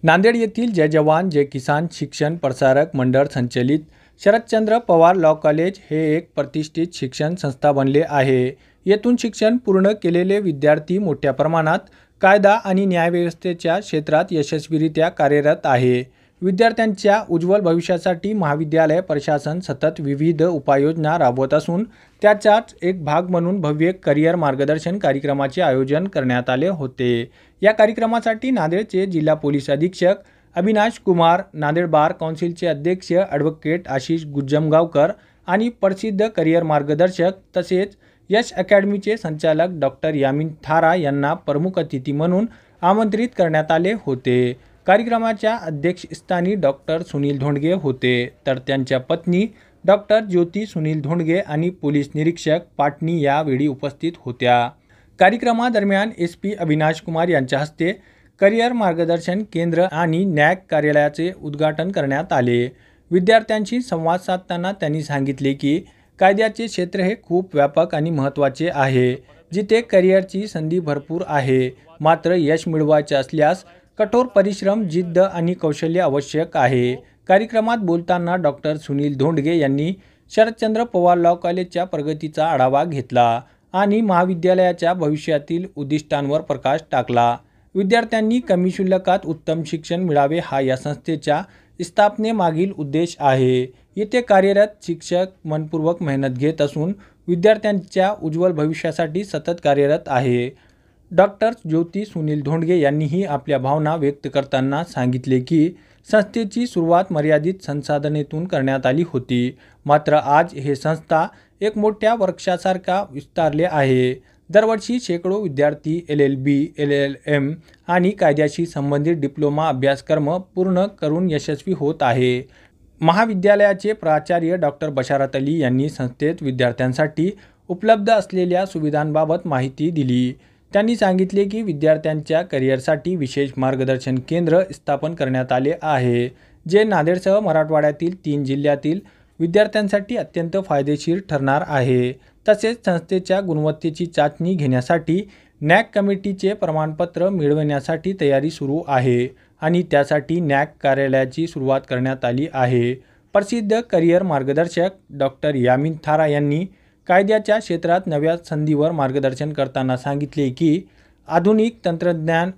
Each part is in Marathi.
नांदेड येथील जय जवान जय किसान शिक्षण प्रसारक मंडळ संचलित शरदचंद्र पवार लॉ कॉलेज हे एक प्रतिष्ठित शिक्षण संस्था बनले आहे। येथून शिक्षण पूर्ण केलेले विद्यार्थी मोठ्या प्रमाणात कायदा आणि न्यायव्यवस्थेच्या क्षेत्रात यशस्वीरित्या कार्यरत आहे। विद्यार्थ्यांच्या उज्ज्वल भविष्यासाठी महाविद्यालय प्रशासन सतत विविध उपाययोजना राबवत असून त्याचाच एक भाग म्हणून भव्य करिअर मार्गदर्शन कार्यक्रमाचे आयोजन करण्यात आले होते। या कार्यक्रमासाठी नांदेडचे जिल्हा पोलीस अधीक्षक अविनाश कुमार, नांदेड बार काउन्सिलचे अध्यक्ष ॲडव्होकेट आशिष गुज्जमगावकर आणि प्रसिद्ध करिअर मार्गदर्शक तसेच यश अकॅडमीचे संचालक डॉक्टर यामीन थारा यांना प्रमुख अतिथी म्हणून आमंत्रित करण्यात आले होते। कार्यक्रमाच्या अध्यक्षस्थानी डॉक्टर सुनील धोंडगे होते, तर त्यांच्या पत्नी डॉक्टर ज्योती सुनील धोंडगे आणि पोलीस निरीक्षक पाटणी यावेळी उपस्थित होत्या। कार्यक्रमादरम्यान SP अविनाश कुमार यांच्या हस्ते करिअर मार्गदर्शन केंद्र आणि न्याक कार्यालयाचे उद्घाटन करण्यात आले। विद्यार्थ्यांशी संवाद साधताना त्यांनी सांगितले की कायद्याचे क्षेत्र हे खूप व्यापक आणि महत्त्वाचे आहे, जिथे करिअरची संधी भरपूर आहे। मात्र यश मिळवायचे असल्यास कठोर परिश्रम, जिद्द आणि कौशल्य आवश्यक आहे। कार्यक्रमात बोलताना डॉक्टर सुनील धोंडगे यांनी शरदचंद्र पवार लॉ कॉलेजच्या प्रगतीचा आढावा घेतला आणि महाविद्यालयाच्या भविष्यातील उद्दिष्टांवर प्रकाश टाकला। विद्यार्थ्यांनी कमी शुल्कात उत्तम शिक्षण मिळावे हा या संस्थेच्या स्थापनेमागील उद्देश आहे। येथे कार्यरत शिक्षक मनपूर्वक मेहनत घेत असून विद्यार्थ्यांच्या उज्ज्वल भविष्यासाठी सतत कार्यरत आहे। डॉक्टर ज्योती सुनील धोंडगे यांनीही आपल्या भावना व्यक्त करताना सांगितले की संस्थेची सुरुवात मर्यादित संसाधनेतून करण्यात आली होती, मात्र आज हे संस्था एक मोठ्या वृक्षासारखा विस्तारले आहे। दरवर्षी शेकडो विद्यार्थी LLB, LLM आणि कायद्याशी संबंधित डिप्लोमा अभ्यासक्रम पूर्ण करून यशस्वी होत आहे। महाविद्यालयाचे प्राचार्य डॉक्टर बशारत अली यांनी संस्थेत विद्यार्थ्यांसाठी उपलब्ध असलेल्या सुविधांबाबत माहिती दिली। त्यांनी सांगितले की विद्यार्थ्यांच्या करिअरसाठी विशेष मार्गदर्शन केंद्र स्थापन करण्यात आले आहे, जे नांदेडसह मराठवाड्यातील 3 जिल्ह्यातील विद्यार्थ्यांसाठी अत्यंत फायदेशीर ठरणार आहे। तसेच संस्थेच्या गुणवत्तेची चाचणी घेण्यासाठी नॅक कमिटीचे प्रमाणपत्र मिळवण्यासाठी तयारी सुरू आहे आणि त्यासाठी नॅक कार्यालयाची सुरुवात करण्यात आली आहे। प्रसिद्ध करिअर मार्गदर्शक डॉक्टर यामीन थारा यांनी कायद्याच्या क्षेत्रात नव्या संधीवर मार्गदर्शन करताना सांगितले की आधुनिक तंत्रज्ञान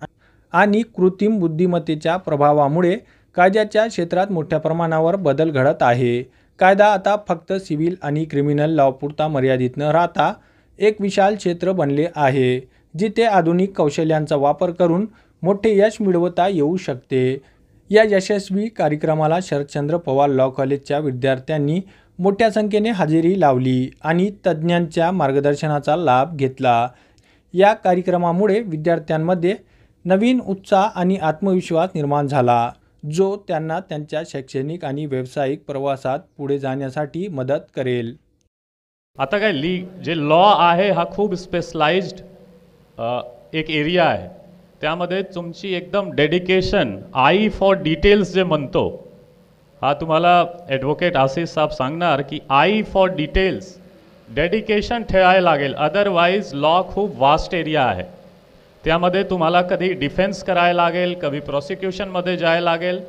आणि कृत्रिम बुद्धिमत्तेच्या प्रभावामुळे कायद्याच्या क्षेत्रात मोठ्या प्रमाणावर बदल घडत आहे। कायदा आता फक्त सिव्हिल आणि क्रिमिनल लॉपुरता मर्यादित न राहता एक विशाल क्षेत्र बनले आहे, जिथे आधुनिक कौशल्यांचा वापर करून मोठे यश मिळवता येऊ शकते। या यशस्वी कार्यक्रमाला शरदचंद्र पवार लॉ कॉलेजच्या विद्यार्थ्यांनी मोठ्या संख्येने हजेरी लावली आणि तज्ज्ञांच्या मार्गदर्शनाचा लाभ घेतला। या कार्यक्रमामुळे विद्यार्थ्यांमध्ये नवीन उत्साह आणि आत्मविश्वास निर्माण झाला, जो त्यांना त्यांच्या शैक्षणिक आणि व्यावसायिक प्रवासात पुढे जाण्यासाठी मदत करेल। आता काय जे लॉ आहे हा खूप स्पेशलाइज्ड एक एरिया आहे। त्यामध्ये तुमची एकदम डेडिकेशन, आई फॉर डिटेल्स जे म्हणतो, हा तुम्हाला ॲडव्होकेट आशिष साहेब सांगणार की आई फॉर डिटेल्स, डेडिकेशन ठेवायला लागेल। अदरवाईज लॉ खूप वास्ट एरिया आहे। त्यामध्ये तुम्हाला कधी डिफेन्स करायला लागेल, कधी प्रॉसिक्युशनमध्ये जायला लागेल।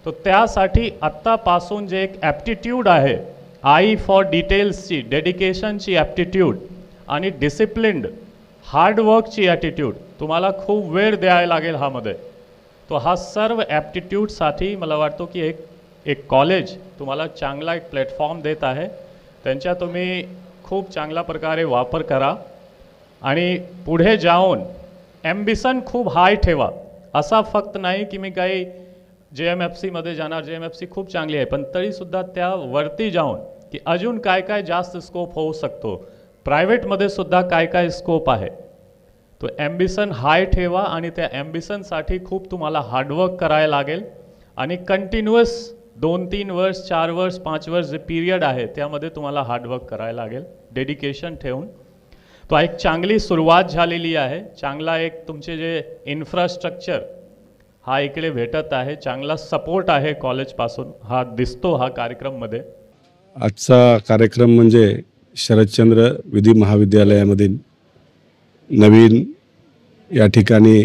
तो त्यासाठी आत्तापासून जे एक ॲप्टिट्यूड आहे, आई फॉर डिटेल्सची, डेडिकेशनची ॲप्टिट्यूड आणि डिसिप्लिन्ड हार्डवर्कची ॲटिट्यूड तुम्हाला खूप वेळ द्यायला लागेल ह्यामध्ये। तो हा सर्व ॲप्टिट्यूडसाठी मला वाटतो की एक कॉलेज तुम्हाला चांगला एक प्लॅटफॉर्म देत आहे। त्यांचा तुम्ही खूप चांगल्या प्रकारे वापर करा आणि पुढे जाऊन ॲम्बिशन खूप हाय ठेवा। असा फक्त नाही की मी काही JMFC मध्ये जाणार, JMFC खूप चांगली आहे, पण तरीसुद्धा त्यावरती जाऊन की अजून काय काय जास्त स्कोप होऊ शकतो, प्रायव्हेटमध्ये सुद्धा काय काय स्कोप आहे। तो ॲम्बिशन हाय ठेवा आणि त्या ॲम्बिशनसाठी खूप तुम्हाला हार्डवर्क करायला लागेल आणि कंटिन्युअस 2-3 वर्ष, 4 वर्ष, 5 वर्ष जे पिरियड आहे त्यामध्ये तुम्हाला हार्डवर्क करायला लागेल, डेडिकेशन ठेवून। तो एक चांगली सुरुवात झालेली आहे। चांगला एक तुमचे जे इन्फ्रास्ट्रक्चर हा इकडे भेटत आहे, चांगला सपोर्ट आहे कॉलेजपासून, हा दिसतो हा कार्यक्रममध्ये। आजचा कार्यक्रम म्हणजे शरदचंद्र विधी महाविद्यालयामधील नवीन या ठिकाणी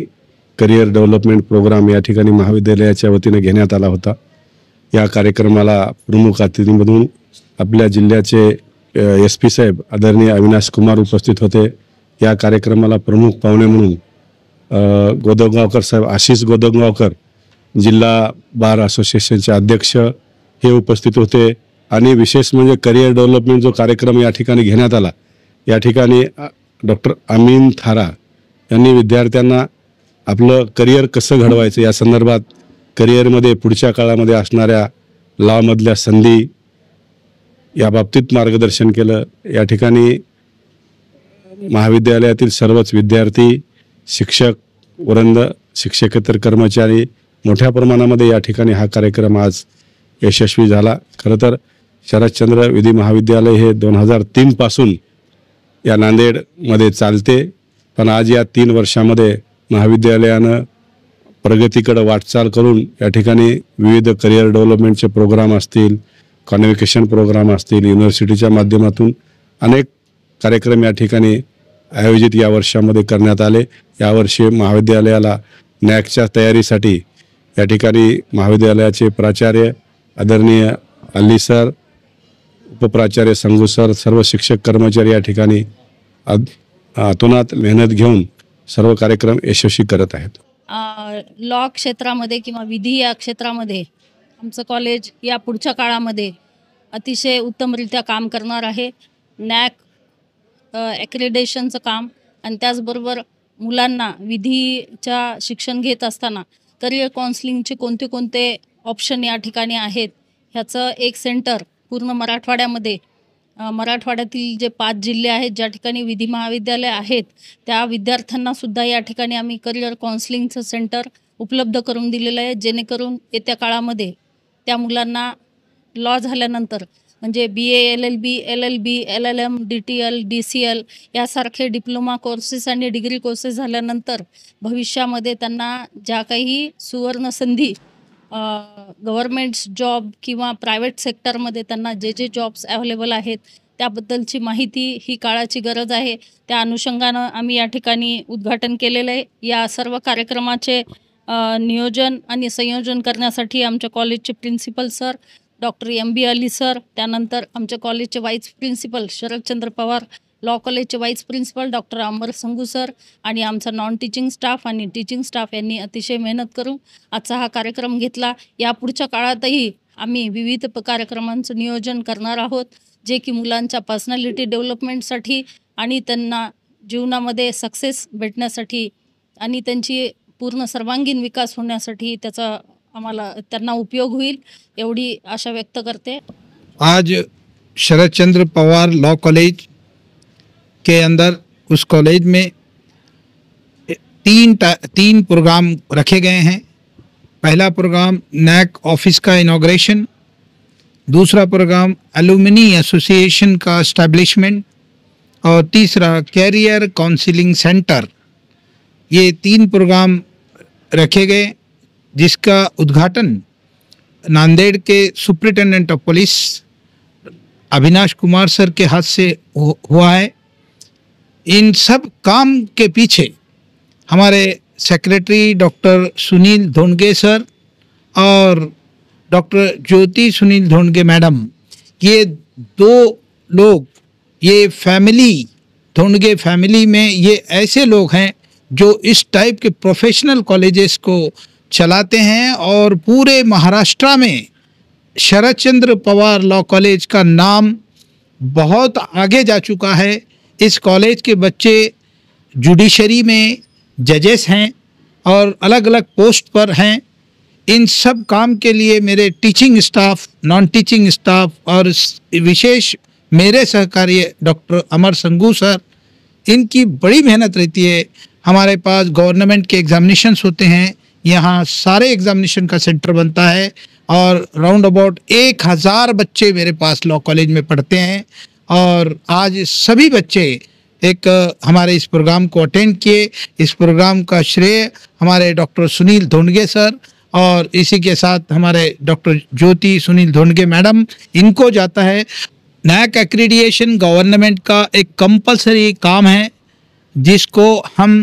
करिअर डेव्हलपमेंट प्रोग्राम या ठिकाणी महाविद्यालयाच्या वतीने घेण्यात आला होता. या कार्यक्रमाला प्रमुख अतिथी म्हणून आपल्या जिल्ह्याचे SP साहेब आदरणीय अविनाश कुमार उपस्थित होते. या कार्यक्रमाला प्रमुख पाहुणे म्हणून गोदगावकर साहेब, आशिष गोदगावकर, जिल्हा बार असोसिएशनचे अध्यक्ष हे उपस्थित होते. आणि विशेष म्हणजे करिअर डेव्हलपमेंट जो कार्यक्रम या ठिकाणी घेण्यात आला, या ठिकाणी डॉक्टर अमीन थारा यांनी विद्यार्थ्यांना आपलं करिअर कसं घडवायचं या संदर्भात, करिअरमध्ये पुढच्या काळामध्ये असणाऱ्या लॉमधल्या संधी याबाबतीत मार्गदर्शन केलं. या ठिकाणी महाविद्यालयातील सर्वच विद्यार्थी, शिक्षक वृंद, शिक्षकेतर कर्मचारी मोठ्या प्रमाणामध्ये या ठिकाणी हा कार्यक्रम आज यशस्वी झाला. खरं तर शरदचंद्र विधी महाविद्यालय हे 2003 पासून या नांदेडमध्ये चालते, पण आज या 3 वर्षामध्ये महाविद्यालयानं प्रगतीकडे वाटचाल करून या ठिकाणी विविध करिअर डेव्हलपमेंटचे प्रोग्राम असतील, कॉन्व्होकेशन प्रोग्राम असतील, युनिव्हर्सिटीच्या माध्यमातून अनेक कार्यक्रम या ठिकाणी आयोजित या वर्षामध्ये करण्यात आले. यावर्षी महाविद्यालयाला नॅकच्या तयारीसाठी या ठिकाणी महाविद्यालयाचे प्राचार्य आदरणीय अल्ली सर, उपप्राचार्य संगू सर, सर्व शिक्षक कर्मचारी या ठिकाणी अतोनात मेहनत घेऊन सर्व कार्यक्रम यशस्वी करत आहेत. लॉ क्षेत्रामध्ये किंवा विधी या क्षेत्रामध्ये आमचं कॉलेज या पुढच्या काळामध्ये अतिशय उत्तमरित्या काम करणार आहे. नॅक ॲक्रेडिटेशनचं काम आणि त्याचबरोबर मुलांना विधीच्या शिक्षण घेत असताना करिअर काउन्सिलिंगचे कोणते कोणते ऑप्शन या ठिकाणी आहेत ह्याचं एक सेंटर पूर्ण मराठवाड्यामध्ये, मराठवाड्यातील जे 5 जिल्हे आहेत ज्या ठिकाणी विधी महाविद्यालय आहेत त्या विद्यार्थ्यांनासुद्धा या ठिकाणी आम्ही करिअर काउन्सिलिंगचं सेंटर उपलब्ध करून दिलेलं आहे, जेणेकरून येत्या काळामध्ये त्या मुलांना लॉ झाल्यानंतर म्हणजे BA, LLB, LLB, LLM, DTL, DCL यासारखे डिप्लोमा कोर्सेस आणि डिग्री कोर्सेस झाल्यानंतर भविष्यामध्ये त्यांना ज्या काही सुवर्ण संधी गव्हर्मेंट्स जॉब किंवा प्रायव्हेट सेक्टरमध्ये त्यांना जे जॉब्स अवेलेबल आहेत त्याबद्दलची माहिती ही काळाची गरज आहे. त्या अनुषंगानं आम्ही या ठिकाणी उद्घाटन केलेलं आहे. या सर्व कार्यक्रमाचे नियोजन आणि संयोजन करण्यासाठी आमच्या कॉलेजचे principal sir doctor MB Ali sir, त्यानंतर आमच्या कॉलेजचे vice principal Sharadchandra Pawar law कॉलेजचे vice principal doctor Amar Sangu sir आणि आमचा नॉन टीचिंग स्टाफ आणि टीचिंग स्टाफ यांनी अतिशय मेहनत करून आजचा हा कार्यक्रम घेतला. या पुढच्या काळातही आम्ही विविध कार्यक्रमांचं नियोजन करणार आहोत, जे की मुलांच्या पर्सनॅलिटी डेव्हलपमेंटसाठी आणि त्यांना जीवनामध्ये सक्सेस भेटण्यासाठी आणि त्यांची पूर्ण सर्वांगीण विकास होण्यासाठी त्याचा आम्हाला त्यांना उपयोग होईल एवढी आशा व्यक्त करते. आज शरदचंद्र पवार लॉ कॉलेज के अंदर उस कॉलेज में तीन प्रोग्राम रखे गए हैं. पहला प्रोग्राम नैक ऑफिस का इनॉग्रेशन, दूसरा प्रोग्राम एलुमिनी एसोसिएशन का इस्टेब्लिशमेंट और तीसरा कैरियर काउंसलिंग सेंटर. ये 3 प्रोग्राम रखे गए जिसका उद्घाटन नांदेड़ के superintendent of police Avinash Kumar sir के हाथ से हुआ है. इन सब काम के पीछे हमारे secretary doctor Sunil Dhondge sir और डॉक्टर ज्योति सुनील धोंडगे मैडम, ये 2 लोग, ये फैमिली धोंडगे फैमिली में ये ऐसे लोग हैं जो इस टाइप के प्रोफेशनल कॉलेजेस को चलाते हैं और पूरे महाराष्ट्र में शरदचंद्र पवार लॉ कॉलेज का नाम बहुत आगे जा चुका है. इस कॉलेज के बच्चे जुडिशरी में जजेस हैं और अलग अलग पोस्ट पर हैं. इन सब काम के लिए मेरे teaching staff, non teaching staff और विशेष मेरे सहकारी डॉक्टर अमर संगू सर, इनकी बड़ी मेहनत रहती है. हमारे पास गवर्नमेंट के एग्जामिनेशंस होते हैं, यहाँ सारे एग्जामिनेशन का सेंटर बनता है और राउंड अबाउट 1000 बच्चे मेरे पास लॉ कॉलेज में पढ़ते हैं. और आज सभी बच्चे एक हमारे इस प्रोग्राम को अटेंड किए. इस प्रोग्राम का श्रेय हमारे डॉक्टर सुनील धोंडगे सर और इसी के साथ हमारे डॉक्टर ज्योति सुनील धोंडगे मैडम, इनको जाता है. नैक एक्रेडिटेशन गवर्नमेंट का एक कंपलसरी काम है जिसको हम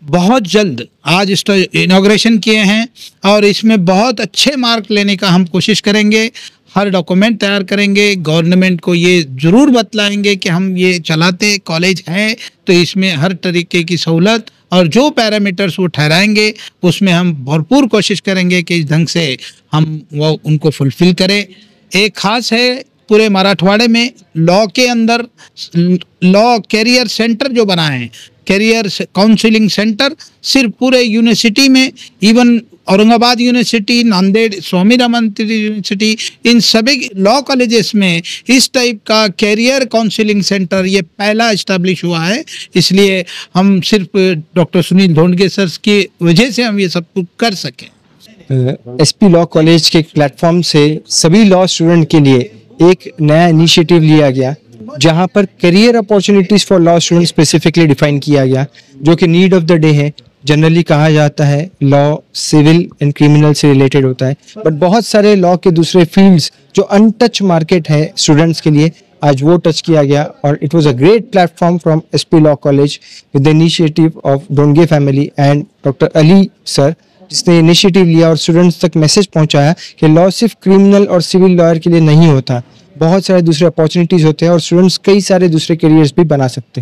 बहुत जल्द आज इसका इनॉग्रेशन किए हैं और इसमें बहुत अच्छे मार्क लेने का हम कोशिश करेंगे। हर डॉक्यूमेंट तैयार करेंगे, गवर्नमेंट को ये ज़रूर बतलाएंगे कि हम ये चलाते कॉलेज है, तो इसमें हर तरीके की सहूलत और जो पैरामीटर्स वो ठहराएंगे उसमें हम भरपूर कोशिश करेंगे कि इस ढंग से हम वो उनको फुलफ़िल करें। एक ख़ास है पूरे मराठवाड़े में लॉ के अंदर लॉ कैरियर सेंटर जो बनाए हैं, कैरियर काउंसलिंग सेंटर सिर्फ पूरे यूनिवर्सिटी में, even Aurangabad university, Nanded Swami Ramanand university, in सभी लॉ कॉलेजेस में इस टाइप का कैरियर काउंसलिंग सेंटर ये पहला इस्टेब्लिश हुआ है। इसलिए हम सिर्फ डॉक्टर सुनील ढोंडगे सर की वजह से हम ये सब कुछ कर सकें। एसपी लॉ कॉलेज के प्लेटफॉर्म से सभी लॉ स्टूडेंट के लिए एक नया इनिशिएटिव लिया गया, जहां पर career opportunities for law student specifically define किया गया, जो कि नीड ऑफ द डे है। जनरली कहा जाता है लॉ सिविल एंड क्रिमिनल से रिलेटेड होता है, बट बहुत सारे लॉ के दूसरे फील्ड्स जो अनटच मार्केट है स्टूडेंट्स के लिए, आज वो टच किया गया। और it was a great platform from SP law college with the initiative of Dhondge family and doctor Ali sir, जिसने इनिशिएटिव लिया और स्टूडेंट्स तक मैसेज पहुंचाया कि लॉ सिर्फ क्रिमिनल और सिविल लॉयर के लिए नहीं होता, बहुत सारे दूसरे अपॉर्चुनिटीज़ होते हैं और स्टूडेंट्स कई सारे दूसरे करियर्स भी बना सकते हैं।